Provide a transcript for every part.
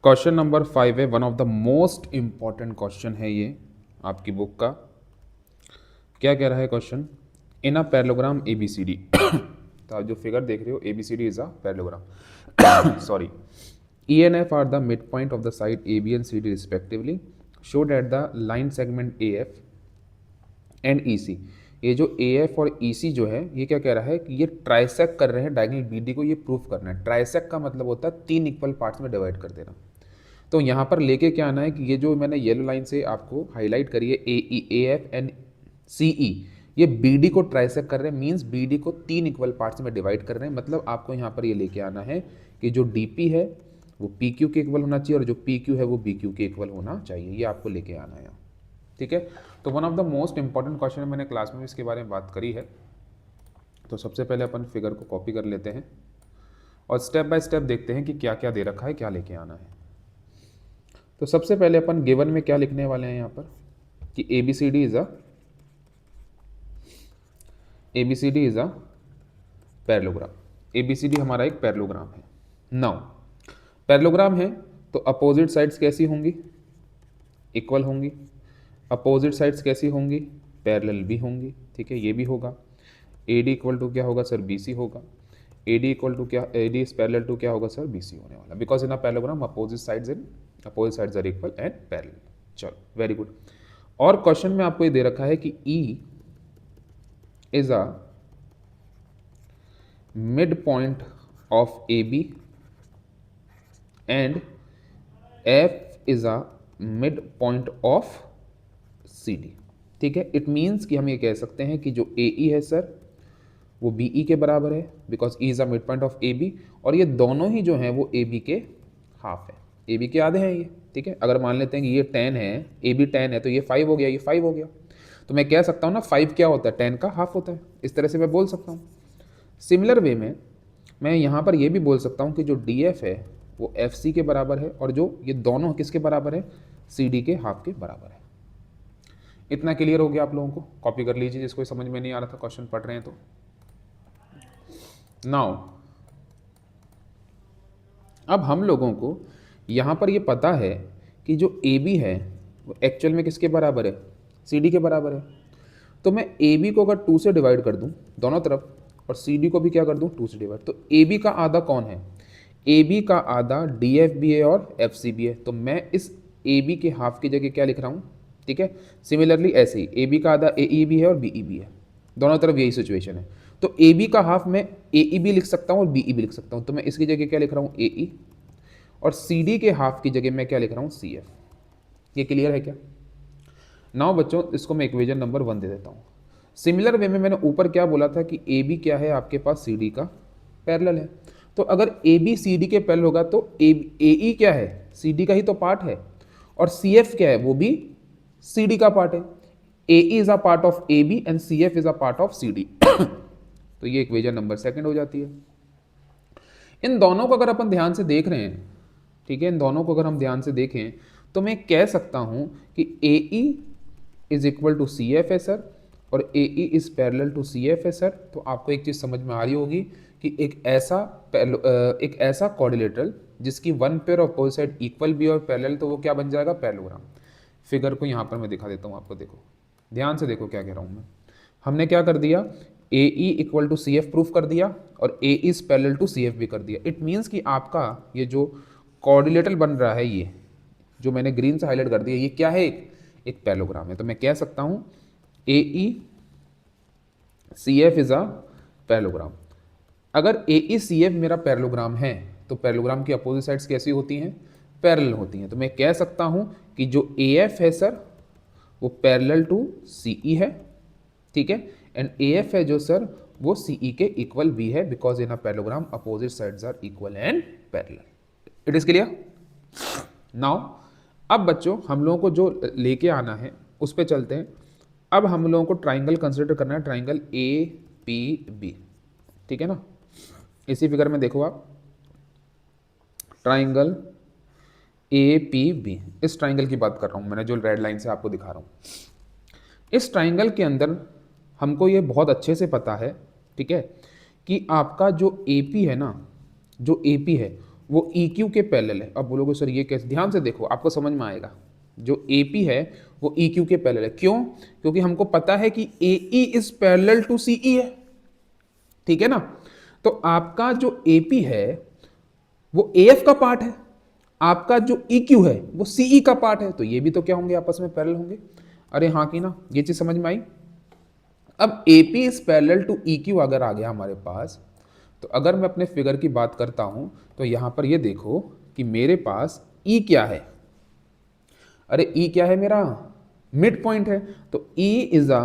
Question number 5 है, one of the most important question है ये आपकी बुक का। क्या कह रहा है question? In a parallelogram A B C D तो आप जो फिगर देख रहे हो A B C D is a parallelogram sorry, E and F are the mid point of the side A B and C D respectively, show that the line segment A F and E C. ये जो A F और ई सी जो है ये क्या कह रहा है कि ये ट्राइसेक कर रहे हैं डायगोनल बी डी को, ये प्रूफ करना है। ट्राइसेक का मतलब होता है 3 इक्वल पार्ट्स में डिवाइड कर देना। तो यहाँ पर लेके क्या आना है कि ये जो मैंने येलो लाइन से आपको हाईलाइट करी है ए ई ए एफ एंड सी ई, ये बी डी को ट्राइसेक कर रहे हैं, मीन्स बी डी को 3 इक्वल पार्ट्स में डिवाइड कर रहे हैं। मतलब आपको यहाँ पर ये लेके आना है कि जो डी पी है वो पी क्यू के इक्वल होना चाहिए और जो पी क्यू है वो बी क्यू के इक्वल होना चाहिए। ये आपको लेके आना है यहाँ, ठीक है। तो one of the most important question है, मैंने क्लास में भी इसके बारे में बात करी है। तो सबसे पहले अपन फिगर को कॉपी कर लेते हैं और स्टेप बाय स्टेप देखते हैं कि क्या क्या दे रखा है, क्या लेके आना है। तो सबसे पहले अपन गिवन में क्या लिखने वाले हैं यहाँ पर कि A B C D is a parallelogram. A B C D हमारा एक पैरेललोग्राम है। नाउ पैरेललोग्राम है तो अपोजिट साइड्स कैसी होंगी? इक्वल होंगी। अपोजिट साइड्स कैसी होंगी? पैरेलल भी होंगी, ठीक है। ये भी होगा ए डी इक्वल टू क्या होगा सर? बी सी होगा। ए डी इक्वल टू क्या? A D is parallel to क्या होगा सर? बी सी होने वाला, because in a parallelogram opposite sides are equal and parallel. चलो वेरी गुड। और क्वेश्चन में आपको ये दे रखा है कि E is a mid point of A B and F is a mid point of C D, ठीक है। इट मीन्स कि हम ये कह सकते हैं कि जो ए ई है सर वो बी ई के बराबर है, because E is a mid point of A B, और ये दोनों ही जो हैं वो ए बी के हाफ है, ए बी के आधे हैं ये, ठीक है। अगर मान लेते हैं कि ये 10 है, ए बी 10 है, तो ये 5 हो गया, ये 5 हो गया। तो मैं कह सकता हूँ ना 5 क्या होता है? 10 का हाफ होता है। इस तरह से मैं बोल सकता हूँ। सिमिलर वे में मैं यहाँ पर ये भी बोल सकता हूँ कि जो डी एफ है वो एफ सी के बराबर है, और जो ये दोनों किसके बराबर है? सी डी के हाफ के बराबर है। इतना क्लियर हो गया आप लोगों को? कॉपी कर लीजिए जिसको समझ में नहीं आ रहा था, क्वेश्चन पढ़ रहे हैं तो। नाउ अब हम लोगों को यहाँ पर ये पता है कि जो ए बी है वो एक्चुअल में किसके बराबर है? सी डी के बराबर है। तो मैं ए बी को अगर 2 से डिवाइड कर दूँ दोनों तरफ, और सी डी को भी क्या कर दूँ? 2 से डिवाइड, तो ए बी का आधा कौन है? ए बी का आधा डी एफ बी है और एफ सी बी है। तो मैं इस ए बी के हाफ की जगह क्या लिख रहा हूँ? ठीक है। सिमिलरली ऐसे ही ए बी का आधा ए ई बी है और बी ई बी है, दोनों तरफ यही सिचुएशन है। तो ए बी का हाफ में ए ई बी लिख सकता हूँ और बी ई बी लिख सकता हूँ। तो मैं इसकी जगह क्या लिख रहा हूँ? ए ई, और सी डी के हाफ की जगह मैं क्या लिख रहा हूँ? C F. ये क्लियर है क्या? नाउ बच्चों इसको मैं इक्वेशन नंबर 1 दे देता हूँ। सिमिलर वे में मैंने ऊपर क्या बोला था कि ए बी क्या है आपके पास? सी डी का पैरेलल है। तो अगर ए बी सी डी के पैरेलल होगा तो ए ई क्या है? सी डी का ही तो पार्ट है, और सी एफ क्या है? वो भी सी डी का पार्ट है। A is a part of A B and C F is a part of C D. तो ये इक्वेशन नंबर 2 हो जाती है। इन दोनों को अगर अपन ध्यान से देख रहे हैं, ठीक है, इन दोनों को अगर हम ध्यान से देखें तो मैं कह सकता हूं कि A E is equal to C F है सर, और A E is parallel to C F है सर। तो आपको एक चीज़ समझ में आ रही होगी कि एक ऐसा कोऑर्डिनेटर जिसकी one pair of opposite side equal भी और पैरेलल, तो वो क्या बन जाएगा? पैरेललोग्राम। फिगर को यहाँ पर मैं दिखा देता हूँ आपको, देखो ध्यान से देखो क्या कह रहा हूँ मैं। हमने क्या कर दिया? A E equal to C F proof कर दिया, और A is parallel to C F भी कर दिया। इट मीन्स कि आपका ये जो कोऑर्डिनेटर बन रहा है, ये जो मैंने ग्रीन से हाईलाइट कर दिया, ये क्या है? एक पैरेललोग्राम है। तो मैं कह सकता हूँ A E C F is a parallelogram. अगर ए ई सी एफ मेरा पैरेललोग्राम है तो पैरेललोग्राम की अपोजिट साइड्स कैसी होती हैं? पैरेलल होती हैं। तो मैं कह सकता हूँ कि जो ए एफ है सर वो पैरेलल टू सी ई है, ठीक है, एंड ए एफ है जो सर वो सी ई के इक्वल भी है, because in a parallelogram opposite sides are equal and parallel. It is clear? Now अब बच्चों हम लोगों को जो लेके आना है उस पर चलते हैं। अब हम लोगों को ट्राइंगल कंसिडर करना है, ट्राइंगल ए पी बी, ठीक है ना। इसी फिगर में देखो आप, ट्राइंगल ए पी बी, इस ट्राइंगल की बात कर रहा हूँ मैंने, जो रेड लाइन से आपको दिखा रहा हूँ। इस ट्राइंगल के अंदर हमको ये बहुत अच्छे से पता है, ठीक है, कि आपका जो ए पी है ना, जो ए पी है वो ई क्यू के पैरेलल है। अब बोलोगे सर ये कैसे, ध्यान से देखो आपको समझ में आएगा। जो ए पी है वो ई क्यू के पैरेलल है। क्यों? क्योंकि हमको पता है कि A E is parallel to सी ई है, ठीक है ना। तो आपका जो ए पी है वो ए एफ का पार्ट है, आपका जो ई क्यू है वो सी ई का पार्ट है, तो ये भी तो क्या होंगे, आपस में पैरेलल होंगे। अरे हाँ कि ना, ये चीज समझ में आई। अब A P is parallel to E Q अगर आ गया हमारे पास, तो अगर मैं अपने फिगर की बात करता हूं तो यहां पर ये देखो कि मेरे पास ई क्या है। अरे ई क्या है, मेरा मिड पॉइंट है, तो E is a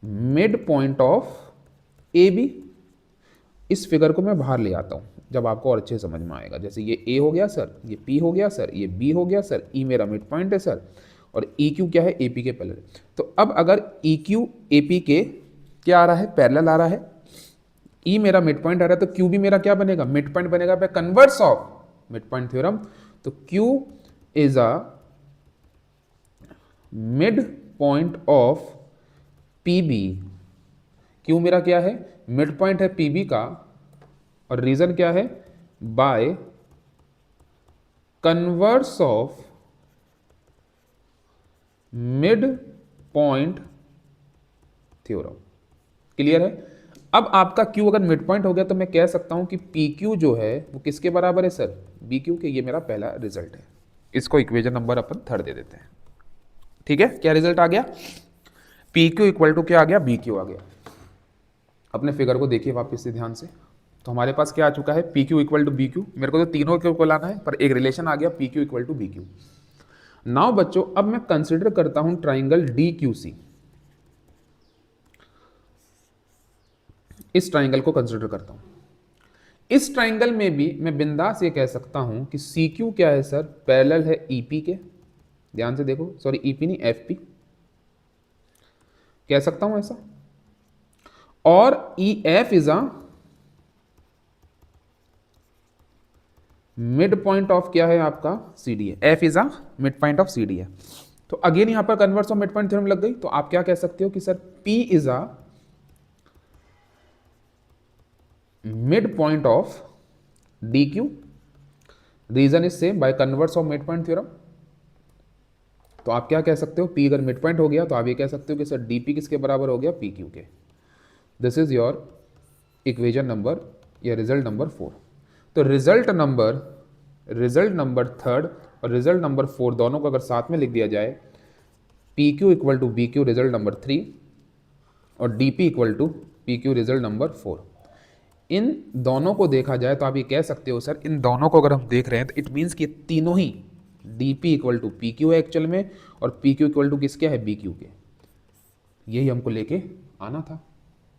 mid point of A B. इस फिगर को मैं बाहर ले आता हूं जब आपको और अच्छे समझ में आएगा। जैसे ये ए हो गया सर, ये पी हो गया सर, ये बी हो गया सर, ई मेरा मिड पॉइंट है सर, और ई क्यू क्या है, ए पी के पैरेलल। तो अब अगर ई क्यू ए पी के क्या आ रहा है, पैरेलल आ रहा है, ई मेरा मिड पॉइंट आ रहा है, तो क्यू भी मेरा क्या बनेगा, मिड पॉइंट बनेगा by converse of mid point theorem. तो Q is a mid point of P B. Q मेरा क्या है, मिड पॉइंट है पी बी का, और रीजन क्या है, by converse of mid point theorem. Clear है? अब आपका Q अगर मिड पॉइंट हो गया तो मैं कह सकता हूं कि PQ जो है वो किसके बराबर है सर, BQ के। ये मेरा पहला रिजल्ट है। इसको इक्वेशन नंबर अपन 3 दे देते हैं। ठीक है, क्या रिजल्ट आ गया, PQ इक्वल टू क्या आ गया, BQ आ गया। अपने फिगर को देखिए वापस से ध्यान से। तो हमारे पास क्या आ चुका है, PQ इक्वल टू BQ। मेरे को तो तीनों के ऊपर लाना है, पर एक रिलेशन आ गया PQ equal to BQ। Now बच्चों, अब मैं कंसिडर करता हूं ट्राइंगल DQC। इस ट्राइंगल को कंसिडर करता हूं। इस ट्राइंगल में भी मैं बिंदास ये कह सकता हूं कि CQ क्या है सर, पैरेलल है EP के। ध्यान से देखो, सॉरी EP नहीं, FP कह सकता हूं ऐसा। और EF is a mid point of क्या है आपका, CD है। F is a mid point of CD है। तो अगेन यहां पर converse of mid point theorem लग गई। तो आप क्या कह सकते हो कि sir P is a mid point of DQ। Reason is same, by converse of mid point theorem. तो आप क्या कह सकते हो, P अगर मिड पॉइंट हो गया तो आप ये कह सकते हो कि सर DP किसके बराबर हो गया, PQ के। This is your equation number या रिजल्ट नंबर 4। तो रिजल्ट नंबर 3 और रिजल्ट नंबर 4 दोनों को अगर साथ में लिख दिया जाए, PQ equal to BQ result number 3 और DP equal to PQ result number 4। इन दोनों को देखा जाए तो आप ये कह सकते हो सर, इन दोनों को अगर हम देख रहे हैं तो इट मीन्स कि तीनों ही DP इक्वल टू PQ है एक्चुअल में, और PQ इक्वल टू किसके है, BQ के। यही हमको लेके आना था।